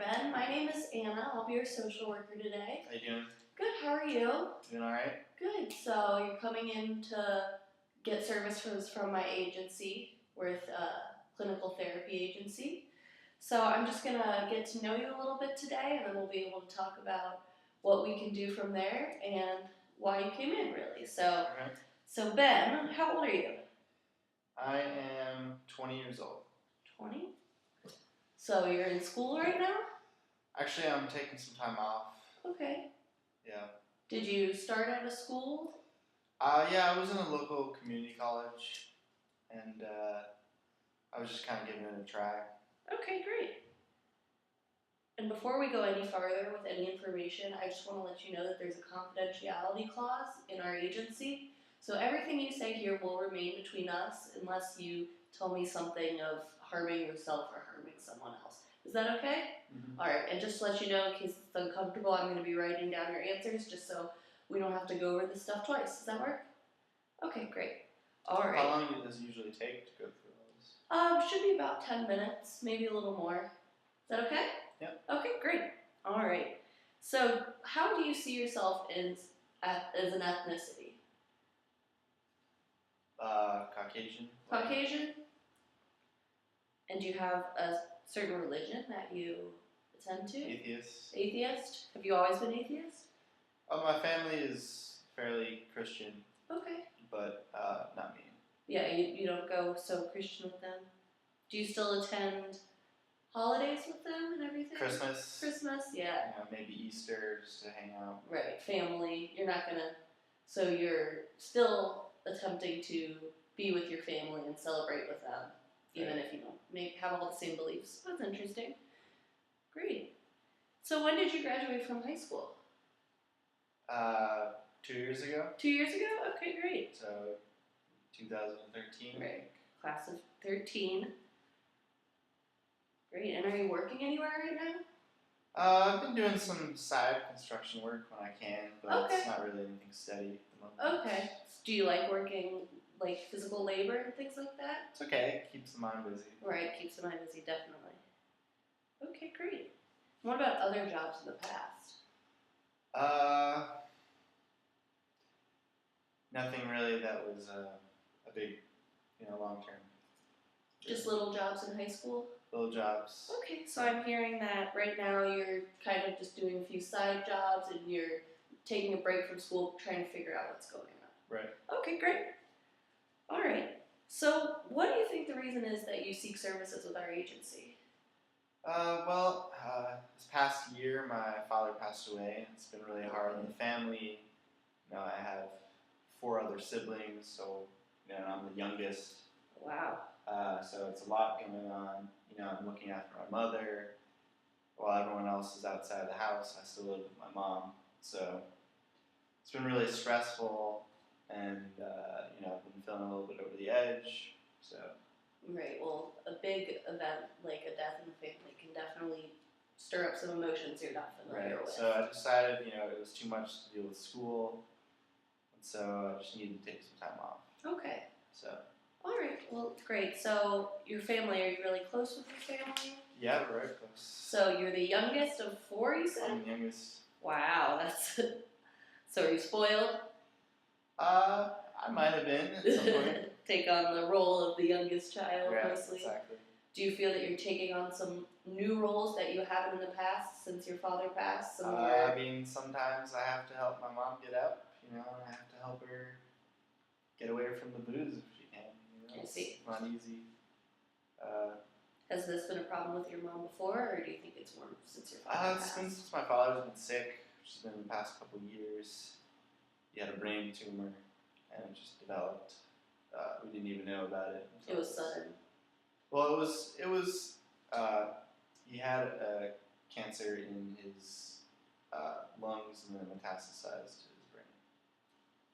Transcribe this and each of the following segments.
Ben. My name is Anna. I'll be your social worker today. How you doing? Good, how are you? Doing alright? Good. So you're coming in to get services from my agency. We're a clinical therapy agency. So I'm just going to get to know you a little bit today, and then we'll be able to talk about what we can do from there and why you came in, really. So Ben, how old are you? I am 20 years old. 20? So you're in school right now? Actually, I'm taking some time off. Okay. Yeah. Did you start at a school? Yeah, I was in a local community college, and I was just kind of giving it a try. Okay, great. And before we go any farther with any information, I just want to let you know that there's a confidentiality clause in our agency. So everything you say here will remain between us unless you tell me something of harming yourself or harming someone else. Is that okay? Mm-hmm. All right, and just to let you know, in case it's uncomfortable, I'm going to be writing down your answers just so we don't have to go over this stuff twice. Does that work? Okay, great. All right. How long does it usually take to go through all this? Should be about 10 minutes, maybe a little more. Is that okay? Yep. Okay, great. All right. So, how do you see yourself as an ethnicity? Caucasian. Caucasian? And do you have a certain religion that you attend to? Atheist. Atheist? Have you always been atheist? My family is fairly Christian. Okay. But not me. Yeah, you don't go so Christian with them? Do you still attend holidays with them and everything? Christmas. Christmas, yeah. You know, maybe Easter just to hang out. Right, family. You're not gonna. So you're still attempting to be with your family and celebrate with them, even if you don't have all the same beliefs. That's interesting. Great. So when did you graduate from high school? 2 years ago. 2 years ago? Okay, great. So 2013. Right, class of 13. Great. And are you working anywhere right now? I've been doing some side construction work when I can, but Okay. it's not really anything steady at the moment. Okay. Do you like working like physical labor and things like that? It's okay. It keeps the mind busy. Right, keeps the mind busy, definitely. Okay, great. What about other jobs in the past? Nothing really that was a big, long term. Just little jobs in high school? Little jobs. Okay, so I'm hearing that right now you're kind of just doing a few side jobs and you're taking a break from school trying to figure out what's going on. Right. Okay, great. All right. So what do you think the reason is that you seek services with our agency? This past year my father passed away. It's been really hard on the family. I have 4 other siblings, so I'm the youngest. Wow. So it's a lot going on. I'm looking after my mother while everyone else is outside the house. I still live with my mom. So it's been really stressful, and I've been feeling a little bit over the edge. So. Right. Well, a big event like a death in the family can definitely stir up some emotions you're not familiar with. So I decided, it was too much to deal with school, and so I just needed to take some time off. Okay. So. All right. Well, great. So your family, are you really close with your family? Yeah, we're very close. So you're the youngest of 4, you said? I'm the youngest. Wow, that's... So are you spoiled? I might have been at some point. Take on the role of the youngest child, mostly. Exactly. Do you feel that you're taking on some new roles that you haven't in the past since your father passed? Sometimes I have to help my mom get up, and I have to help her get away from the booze if she can. I see. It's not easy. Has this been a problem with your mom before, or do you think it's more since your father passed? It's been since my father's been sick, which has been the past couple of years. He had a brain tumor, and it just developed. We didn't even know about it. It was sudden. Well, it was. He had a cancer in his lungs, and then it metastasized to his brain.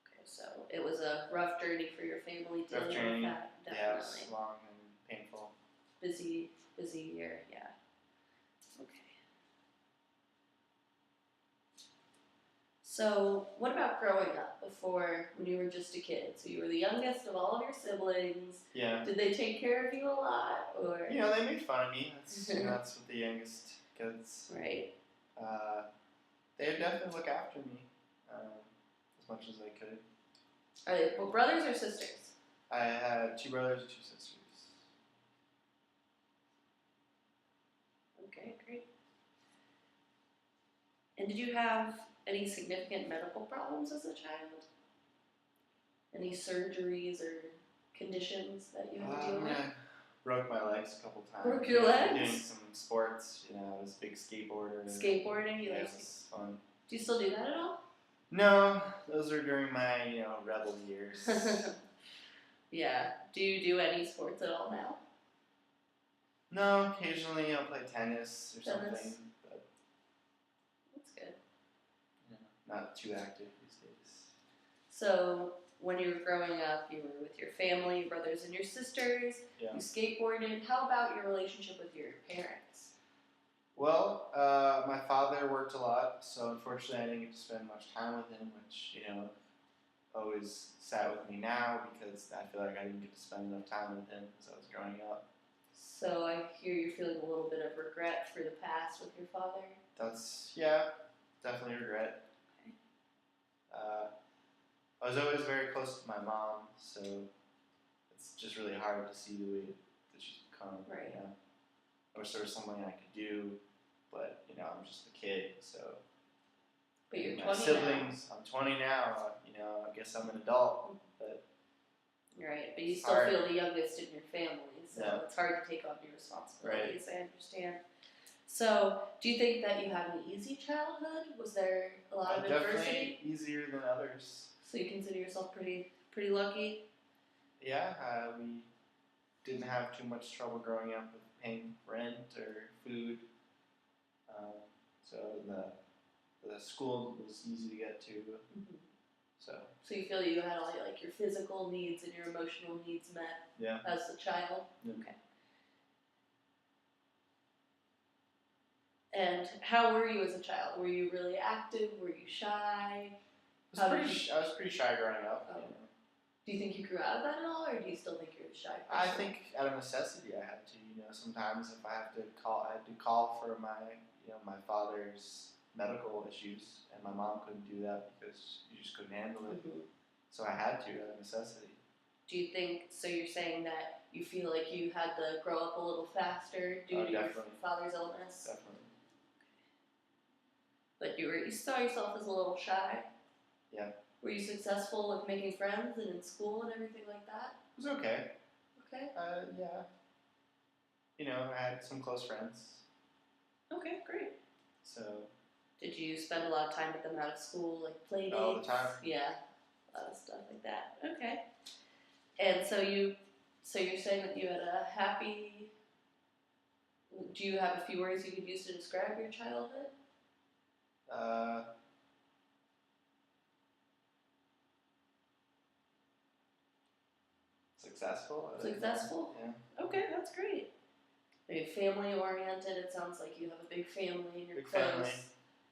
Okay, so it was a rough journey for your family dealing with that. Definitely. Yeah, it was long and painful. Busy year, yeah. Okay. So, what about growing up when you were just a kid? So you were the youngest of all of your siblings. Yeah. Did they take care of you a lot, or? They made fun of me. That's what the youngest because Right. they definitely look after me as much as they could. Are they brothers or sisters? I have 2 brothers and 2 sisters. Okay, great. And did you have any significant medical problems as a child? Any surgeries or conditions that you had to deal with? I broke my legs a couple times. Broke your legs? Doing some sports, I was a big skateboarder. Skateboarding? You Yeah, like? it was fun. Do you still do that at all? No, those are during my rebel years. Yeah. Do you do any sports at all now? No, occasionally I'll play tennis or Tennis. something, but That's good. not too active these days. So, when you were growing up, you were with your family, your brothers and your sisters. Yeah. You skateboarded. How about your relationship with your parents? Well, my father worked a lot, so unfortunately I didn't get to spend much time with him, which, always sad with me now because I feel like I didn't get to spend enough time with him as I was growing up. So I hear you're feeling a little bit of regret for the past with your father. That's, definitely regret. Okay. I was always very close to my mom, so it's just really hard to see the way that she's become. Right. I wish there was something I could do, but I'm just a kid, so. But you're 20 my siblings, now. I'm 20 now. I guess I'm an adult, but. Right, but you still feel the youngest in your family, so it's hard to take on new responsibilities. Right. I understand. So, do you think that you had an easy childhood? Was there a lot of adversity? Definitely easier than others. So you consider yourself pretty lucky? Yeah, we didn't have too much trouble growing up with paying rent or food. So the school was easy to get to. Mm-hmm. So you feel you had all your physical needs and your emotional needs met as a child? Yeah. Okay. And how were you as a child? Were you really active? Were you shy? I was pretty shy growing up. Oh. Do you think you grew out of that at all, or do you still think you're a shy person? I think out of necessity I had to. Sometimes if I had to call for my my father's medical issues, and my mom couldn't do that because she just couldn't handle it. Mm-hmm. So I had to out of necessity. Do you think, so you're saying that you feel like you had to grow up a little faster due to your father's illness? Definitely. But you saw yourself as a little shy? Yeah. Were you successful with making friends and in school and everything like that? It was okay. Okay. Yeah. I had some close friends. Okay, great. So. Did you spend a lot of time with them out of school, like play dates? All the time. Yeah, a lot of stuff like that. Okay. And so you're saying that you had a happy. Do you have a few words you could use to describe your childhood? Successful. Successful? Yeah. Okay, that's great. Very family oriented. It sounds like you have a big family and you're big close. Family.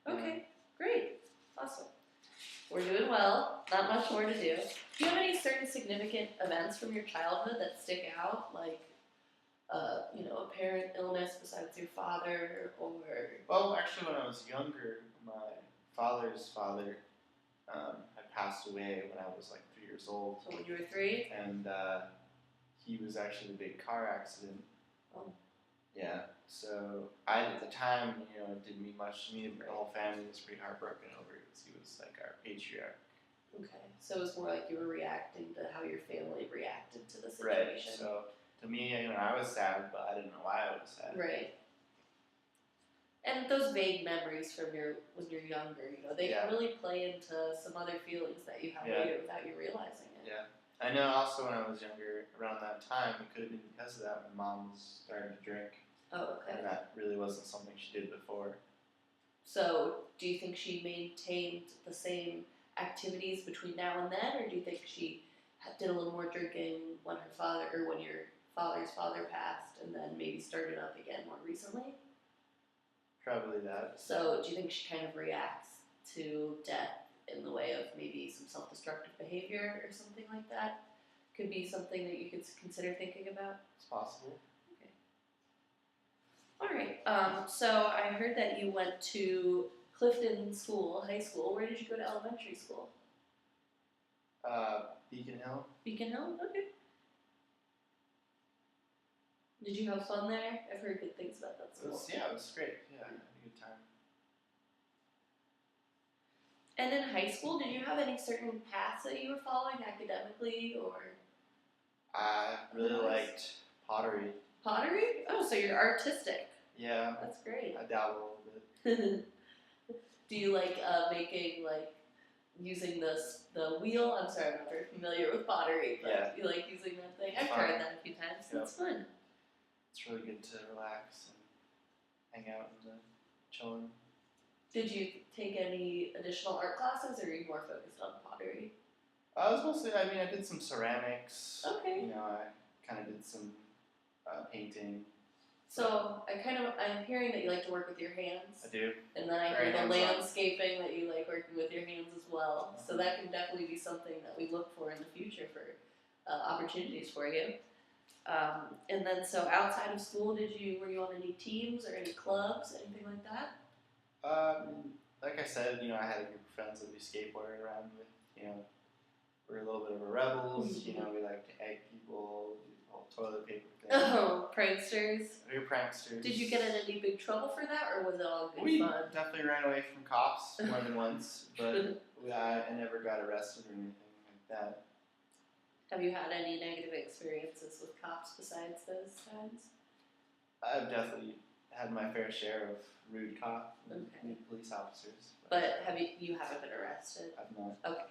Okay, great. Awesome. We're doing well. Not much more to do. Do you have any certain significant events from your childhood that stick out? Like, a parent illness besides your father, or... Well, actually, when I was younger, my father's father had passed away when I was like 3 years old. So when you were 3? And he was actually in a big car accident. Oh. Yeah. So at the time, it didn't mean much to me. The whole family was pretty heartbroken over it because he was like our patriarch. Okay. So it was more like you were reacting to how your family reacted to the Right. situation. So to me, I was sad, but I didn't know why I was sad. Right. And those vague memories from when you're younger, they can really play into some other feelings that you have later without you realizing it. Yeah. I know also when I was younger, around that time, it could have been because of that, my mom was starting to drink. Oh, okay. And that really wasn't something she did before. So, do you think she maintained the same activities between now and then, or do you think she did a little more drinking when your father's father passed, and then maybe started up again more recently? Probably that. So, do you think she kind of reacts to death in the way of maybe some self-destructive behavior or something like that? Could be something that you could consider thinking about? It's possible. Okay. All right. So I heard that you went to Clifton School, high school. Where did you go to elementary school? Beacon Hill. Beacon Hill? Okay. Did you have fun there? I've heard good things about that school. It was great. Yeah, I had a good time. And in high school, did you have any certain paths that you were following academically or I really otherwise? liked pottery. Pottery? Oh, so you're artistic. Yeah, That's great. I dabble a little bit. Do you like making like using the wheel? I'm sorry, I'm not very familiar with pottery, but Yeah. you like using that thing? It's I've fun. tried that a few times. Yep. It's fun. It's really good to relax and hang out and chilling. Did you take any additional art classes, or are you more focused on pottery? I was mostly, I did some ceramics. Okay. You know, I kind of did some painting. So I'm hearing that you like to work with your hands. I do. And then I Very hear the hands-on. landscaping that you like working with your hands as well. So that can definitely be something that we look for in the future for opportunities for you. And then so outside of school, were you on any teams or any clubs, anything like that? Like I said, you know, I had a group of friends that we skateboarded around with. You know, we're a little bit of a rebels. Mm-hmm. You know, we like to egg people, do the whole toilet paper thing. Oh, pranksters. We were pranksters. Did you get in any big trouble for that, or was it all good We fun? definitely ran away from cops more than once, but I never got arrested or anything like that. Have you had any negative experiences with cops besides those times? I've definitely had my fair share of rude rude police officers. But you haven't been arrested? I've not. Okay.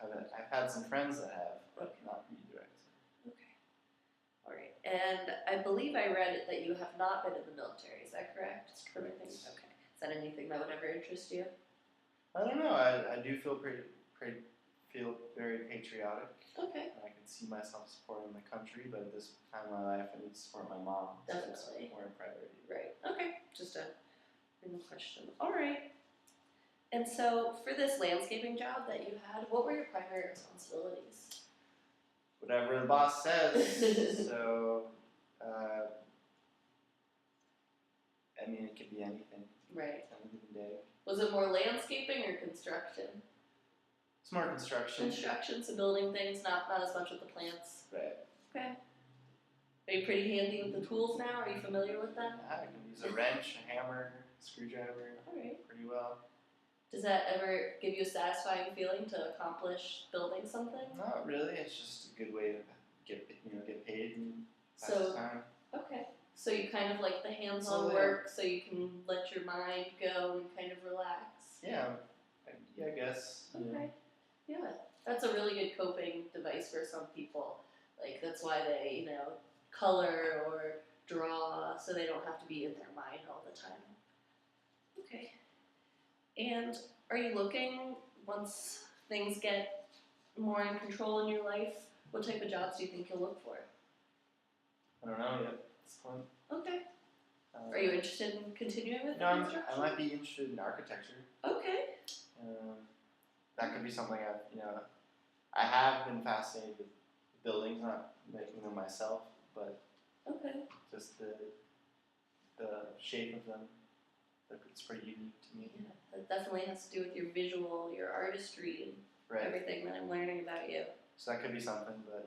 I've had some friends that have, but Okay. not me directly. Okay. All right. And I believe I read it that you have not been in the military. Is that correct? That's correct. Okay. Is that anything that would ever interest you? I don't know. I do feel feel very patriotic. Okay. I can see myself supporting the country, but at this time in my life, I need to support my mom. Definitely. So it's more a priority. Right. Okay. Just a random question. All right. And so, for this landscaping job that you had, what were your primary responsibilities? Whatever the boss says. So, it could be anything. Right. On a given day. Was it more landscaping or construction? It's more construction. Construction, so building things, not as much with the plants. Right. Okay. Are you pretty handy with the tools now? Are you familiar with them? I can use a wrench, a hammer, screwdriver. All right. Pretty well. Does that ever give you a satisfying feeling to accomplish building something? Not really. It's just a good way to get paid and pass So, the time. okay. So you kind of like the hands-on Well, work, so you can let your mind go and kind of relax. Yeah, I guess. Okay. Yeah, that's a really good coping device for some people. Like that's why they, color or draw, so they don't have to be in their mind all the time. Okay. And are you looking, once things get more in control in your life, what type of jobs do you think you'll look for? I don't know yet at this point. Okay. Are you interested in continuing with No, construction? I might be interested in architecture. Okay. That could be something I have been fascinated with buildings, not making them myself, but Okay. just the shape of them. It's pretty unique to me. Yeah, that definitely has to do with your visual, your artistry, and Right. everything that I'm learning about you. So that could be something, but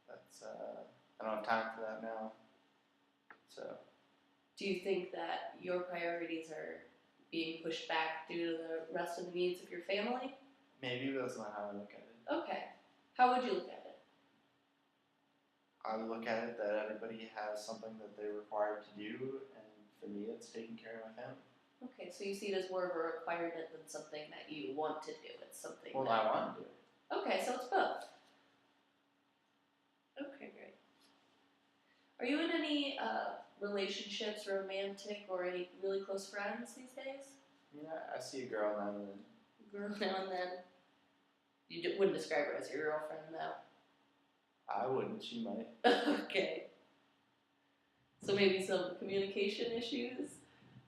that's I don't have time for that now. So. Do you think that your priorities are being pushed back due to the rest of the needs of your family? Maybe, but that's not how I look at it. Okay. How would you look at it? I would look at it that everybody has something that they're required to do, and for me, it's taking care of my family. Okay, so you see it as more of a requirement than something that you want to do. It's something Well, that... I want to do it. Okay, so it's both. Okay, great. Are you in any relationships, romantic, or any really close friends these days? I see a girl now and then. Girl now and then. You wouldn't describe her as your girlfriend, though. I wouldn't. She might. Okay. So maybe some communication issues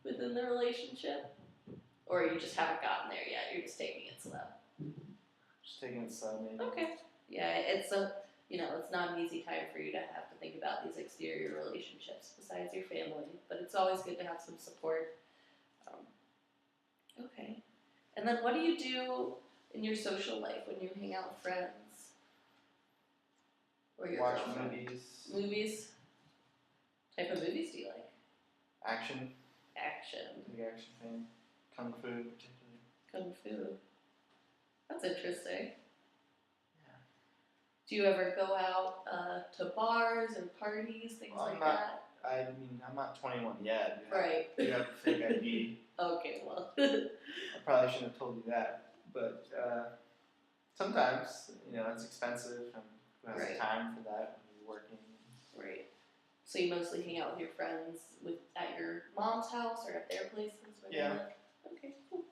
within the relationship? Or you just haven't gotten there yet, you're just taking it slow? Just taking it slow, maybe. Okay. Yeah, it's it's not an easy time for you to have to think about these exterior relationships besides your family, but it's always good to have some support. Um, okay. And then what do you do in your social life when you hang out with friends? Or your Watch girlfriend? movies. Movies? Type of movies do you like? Action. Action. Big action fan. Kung Fu, particularly. Kung Fu. That's interesting. Yeah. Do you ever go out to bars and parties, things Well, like that? I'm not 21 yet. Right. You have a fake ID. Okay, well. I probably shouldn't have told you that. But sometimes, it's expensive, and who has Right. time for that when you're working? Right. So you mostly hang out with your friends at your mom's house or at their places where they live? Okay, cool.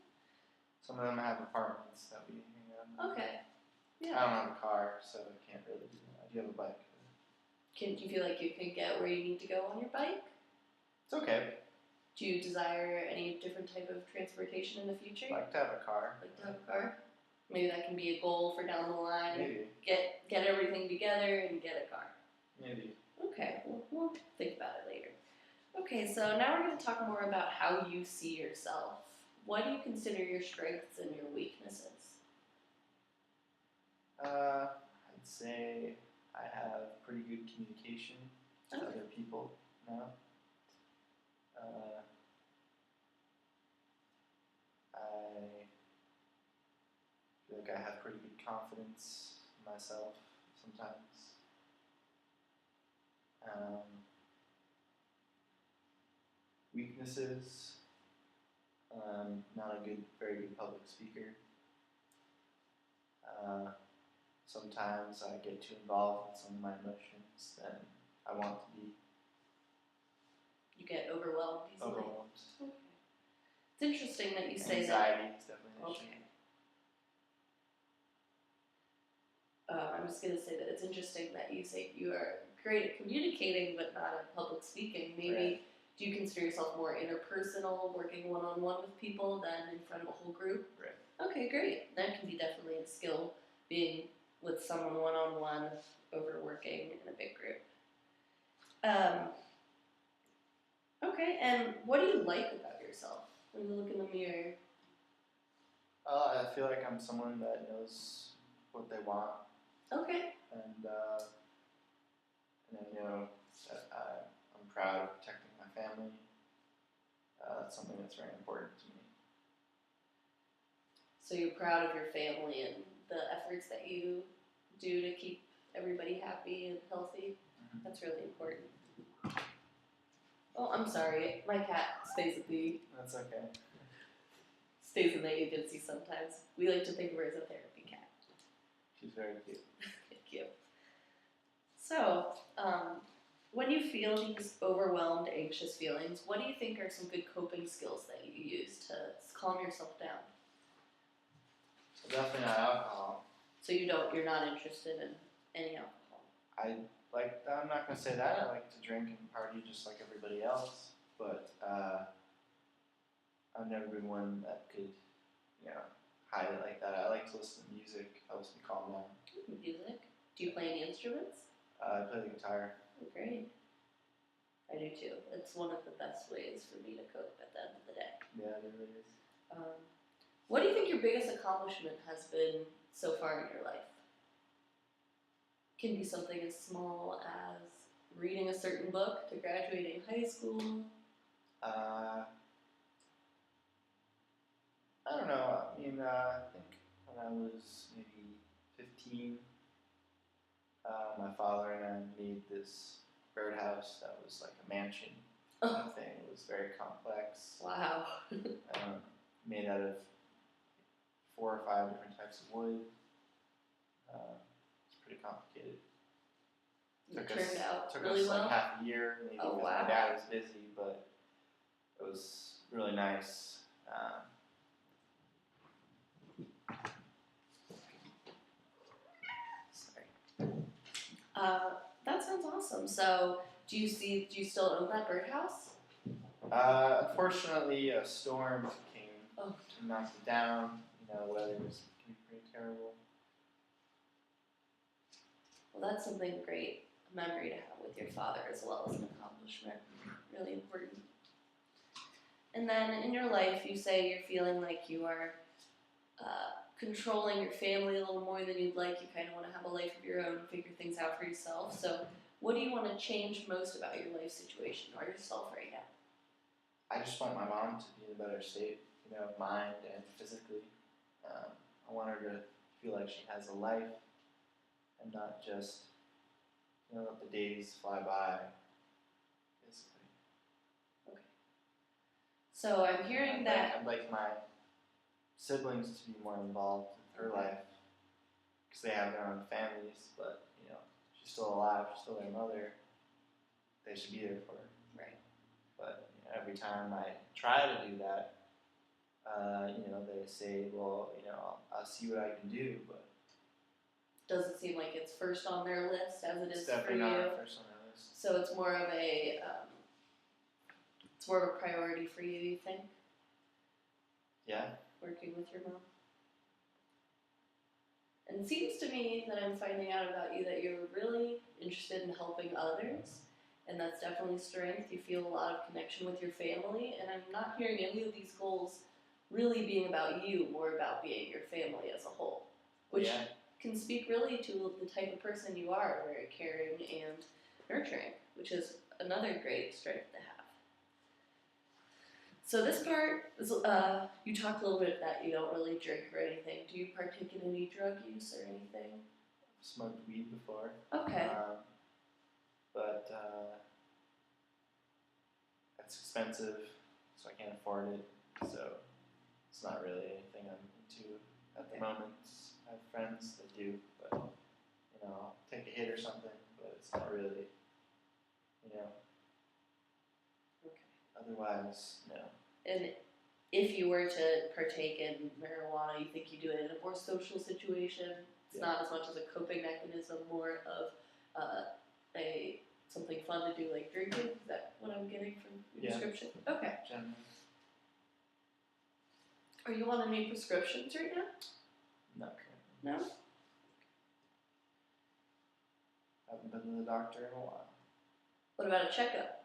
Some of them have apartments that we hang out in. Okay. I Yeah. don't have a car, so I can't really do that. I do have a bike. Do you feel like you can get where you need to go on your bike? It's okay. Do you desire any different type of transportation in the future? I like to have a car. Like to have a car? Maybe that can be a goal for down the line. Maybe. Get everything together and get a car. Maybe. Okay, we'll think about it later. Okay, so now we're going to talk more about how you see yourself. What do you consider your strengths and your weaknesses? I'd say I have pretty good communication with other people now. I feel like I have pretty good confidence in myself sometimes. Weaknesses, not a very good public speaker. Sometimes I get too involved in some of my emotions than I want to be. You get overwhelmed easily? Overwhelmed. Okay. It's interesting that you say Anxiety is definitely an issue. Okay. I'm just going to say that it's interesting that you say you are great at communicating but not at public speaking. Maybe Right. Do you consider yourself more interpersonal, working one-on-one with people than in front of a whole group? Right. Okay, great. That can be definitely a skill, being with someone one-on-one over working in a big group. Okay, and what do you like about yourself when you look in the mirror? I feel like I'm someone that knows what they want, Okay. and I know that I'm proud of protecting my family. That's something that's very important to me. So you're proud of your family and the efforts that you do to keep everybody happy and healthy? Mm-hmm. That's really important. Oh, I'm sorry. My cat stays That's okay. in the agency sometimes. We like to think of her as a therapy cat. She's very cute. Thank you. So, when you feel these overwhelmed, anxious feelings, what do you think are some good coping skills that you use to calm yourself down? So definitely not alcohol. So you're not interested in any alcohol? I'm not going to say that. I like to drink and party just like everybody else, but I've never been one that could, hide it like that. I like to listen to music. Helps me calm down. Music? Do you play any instruments? I play the guitar. Oh, great. I do too. It's one of the best ways for me to cope at the end of the day. Yeah, it really is. What do you think your biggest accomplishment has been so far in your life? It can be something as small as reading a certain book to graduating high school. I don't know. I mean, I think when I was maybe 15, my father and I made this birdhouse that was like a mansion thing. It was very complex. Wow. Made out of 4 or 5 different types of wood. It's pretty complicated. It turned out took really us well? like half a year, maybe, Oh, because wow. my dad was busy, but it was really nice. Sorry. That sounds awesome. So, do you still own that birdhouse? Unfortunately, a storm came Oh. and knocked it down. The weather can be pretty terrible. Well, that's something great, a memory to have with your father as well as an accomplishment. Really important. And then in your life, you say you're feeling like you are controlling your family a little more than you'd like. You kind of want to have a life of your own, figure things out for yourself. So, what do you want to change most about your life situation or yourself right now? I just want my mom to be in a better state, mind and physically. I want her to feel like she has a life and not just, let the days fly by, basically. Okay. So I'm hearing that. I'd like my siblings to be more involved in her life because they have their own families, but, she's still alive, she's still their mother. They should be there for her. Right. But every time I try to do that, they say, well, I'll see what I can do, but doesn't seem like it's first on their list as it is for you. It's definitely not first on their list. So it's more of a priority for you, you think? Yeah. Working with your mom. And it seems to me that I'm finding out about you that you're really interested in helping others, and that's definitely strength. You feel a lot of connection with your family, and I'm not hearing any of these goals really being about you, more about being your family as a whole, which can speak really to the type of person you are, very caring and nurturing, which is another great strength to have. So this part is, you talked a little bit that you don't really drink or anything. Do you partake in any drug use or anything? I've smoked weed before. Okay. But it's expensive, so I can't afford it. So it's not really anything I'm into at the moment. I have friends that do, but I'll take a hit or something, but it's not really, Okay. Otherwise, no. And if you were to partake in marijuana, you think you do it in a more social situation? It's not as much as a coping mechanism, more of something fun to do like drinking? Is that what I'm getting from your description? Okay. Generally. Are you on any prescriptions right now? Not currently. No? Haven't been to the doctor in a while. What about a checkup?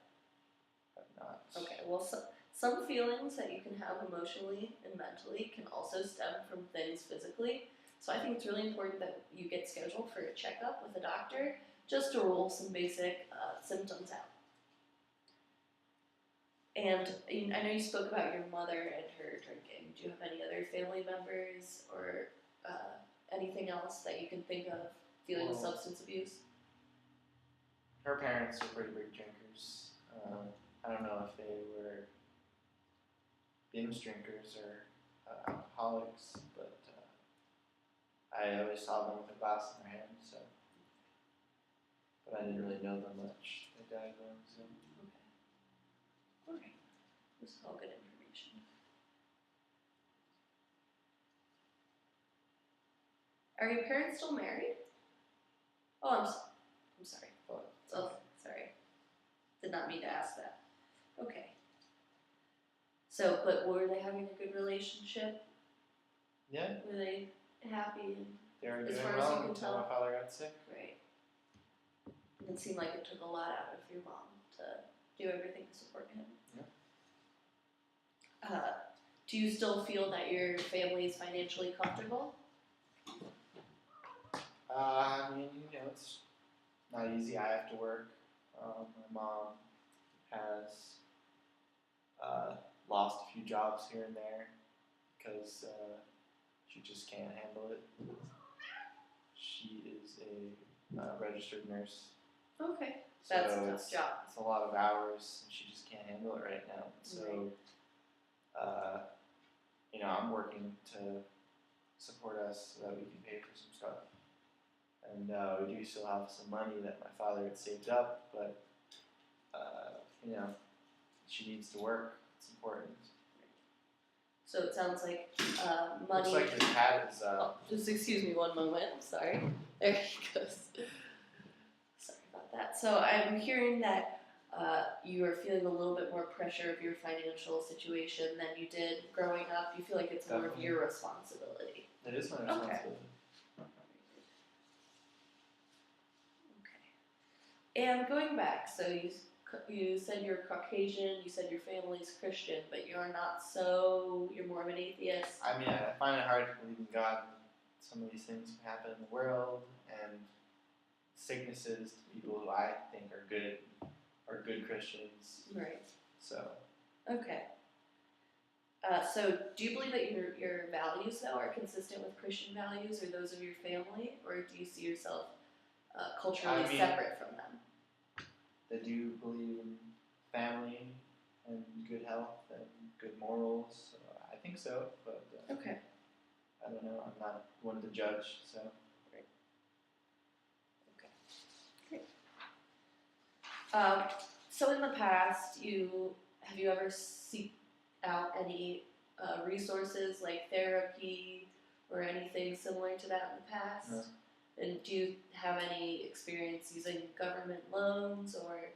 Have not. Okay, well, some feelings that you can have emotionally and mentally can also stem from things physically. So I think it's really important that you get scheduled for a checkup with a doctor just to rule some basic symptoms out. And I know you spoke about your mother and her drinking. Do you have any other family members or anything else that you can think of dealing with substance abuse? Her parents were pretty big drinkers. I don't know if they were binge drinkers or alcoholics, but I always saw them with a glass in their hand, so. But I didn't really know them much. They died young, so. Okay. Alright. This is all good information. Are your parents still married? Oh, I'm sorry. But, Oh, sorry. Did not mean to ask that. Okay. So, but were they having a good relationship? yeah, Were they happy? they were As doing far as you well can until tell. my father got sick. Right. It seemed like it took a lot out of your mom to do everything to support him. Yeah. Do you still feel that your family is financially comfortable? I mean, it's not easy. I have to work. My mom has lost a few jobs here and there because she just can't handle it. She is a registered nurse. Okay. So That's a tough job. It's a lot of hours, and she just can't handle it right now. So, I'm working to support us so that we can pay for some stuff. And we do still have some money that my father had saved up, but, she needs to work. It's important. So it sounds like money. Looks like his hat is. Just excuse me one moment. I'm sorry. There he goes. Sorry about that. So I'm hearing that you are feeling a little bit more pressure of your financial situation than you did growing up. You feel like it's more of your responsibility. It is my responsibility. And going back, so you said you're Caucasian, you said your family's Christian, but you're not, so you're more of an atheist. I mean, I find it hard to believe in God. Some of these things can happen in the world, and sicknesses to people who I think are good Christians. Right. So. Okay. So do you believe that your values though are consistent with Christian values or those of your family, or do you see yourself culturally separate from them? They do believe in family and good health and good morals. So I think so, but Okay. I don't know. I'm not one to judge. So. So in the past, have you ever seek out any resources like therapy or anything similar to that in the past? No. And do you have any experience using government loans or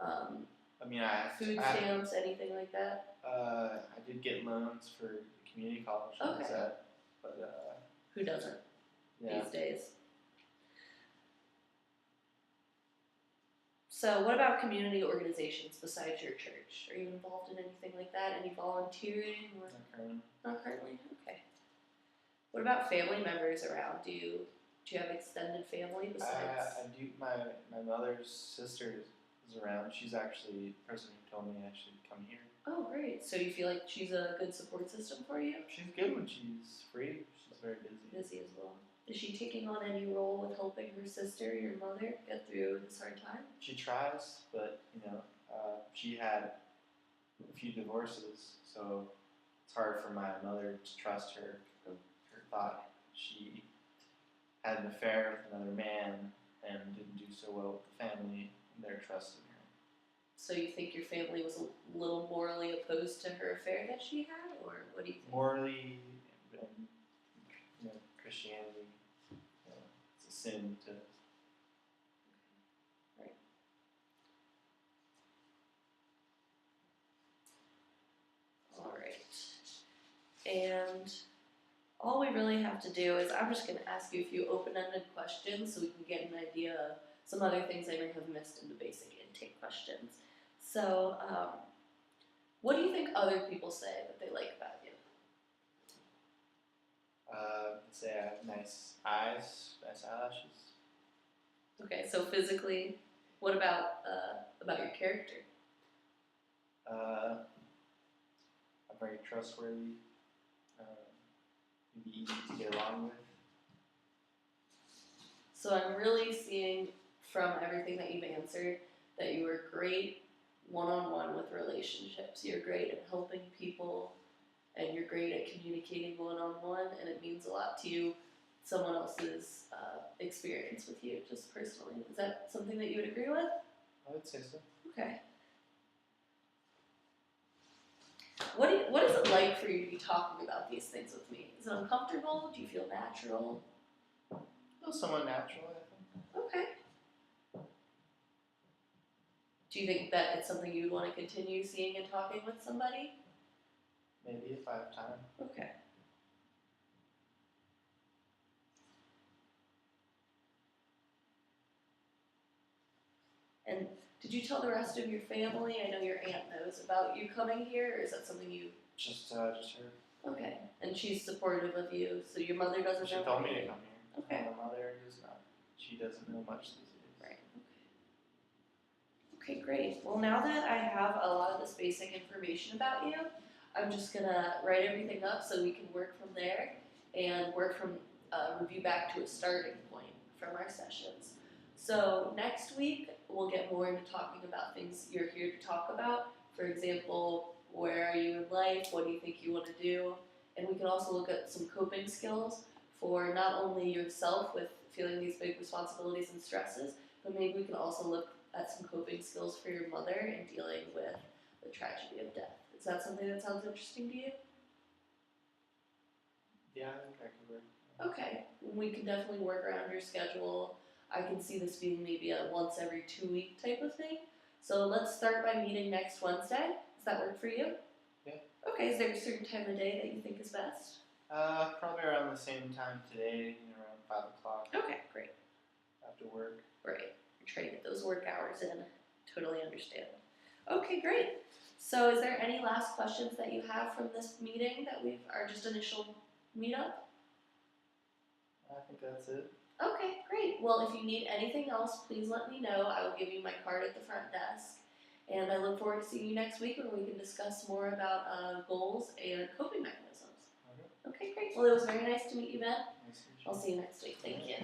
I mean, food stamps, anything like that? I did get loans for community college. Okay. But who doesn't these days? So what about community organizations besides your church? Are you involved in anything like that? Any volunteering? Or? Not currently. Not currently? Okay. What about family members around? Do you have extended family besides? I do. My mother's sister is around. She's actually the person who told me I should come here. Oh, great. So you feel like she's a good support system for you? She's good when she's free. She's very busy. Busy as well. Is she taking on any role with helping her sister, your mother, get through this hard time? She tries, but she had a few divorces, so it's hard for my mother to trust her. Her thought she had an affair with another man and didn't do so well with the family, and they're trusting her. So you think your family was a little morally opposed to her affair that she had, or what do you think? Morally, and Christianity, it's a sin to. Right. All right. And all we really have to do is I'm just going to ask you a few open-ended questions so we can get an idea of some other things I may have missed in the basic intake questions. So, what do you think other people say that they like about you? Let's say I have nice eyes, nice eyelashes. Okay, so physically, what about your character? I'm very trustworthy. Be easy to get along with. So I'm really seeing from everything that you've answered that you are great one-on-one with relationships. You're great at helping people, and you're great at communicating one-on-one, and it means a lot to you, someone else's experience with you, just personally. Is that something that you would agree with? I would say so. Okay. What is it like for you to be talking about these things with me? Is it uncomfortable? Do you feel natural? I feel somewhat natural, I think. Okay. Do you think that it's something you would want to continue seeing and talking with somebody? Maybe if I have time. Okay. And did you tell the rest of your family? I know your aunt knows about you coming here, or is that something you... Just her. Okay. And she's supportive of you, so your mother doesn't know? She told me to come here. Okay. My mother is not. She doesn't know much these days. Right. Okay, great. Well, now that I have a lot of this basic information about you, I'm just going to write everything up so we can work from there and work from review back to a starting point from our sessions. So next week, we'll get more into talking about things you're here to talk about. For example, where are you in life? What do you think you want to do? And we can also look at some coping skills for not only yourself with feeling these big responsibilities and stresses, but maybe we can also look at some coping skills for your mother in dealing with the tragedy of death. Is that something that sounds interesting to you? Yeah, I think I could work. Okay, we can definitely work around your schedule. I can see this being maybe a once every 2 week type of thing. So let's start by meeting next Wednesday. Does that work for you? Yeah. Okay, is there a certain time of day that you think is best? Probably around the same time today, around 5 o'clock. Okay, great. After work. Right. You're try to get those work hours in. Totally understand. Okay, great. So is there any last questions that you have from this meeting our just initial meetup? I think that's it. Okay, great. Well, if you need anything else, please let me know. I will give you my card at the front desk. And I look forward to seeing you next week when we can discuss more about goals and coping mechanisms. Okay. Okay, great. Well, it was very nice to meet you, Ben. Nice to meet you. I'll see you next week. Thank you.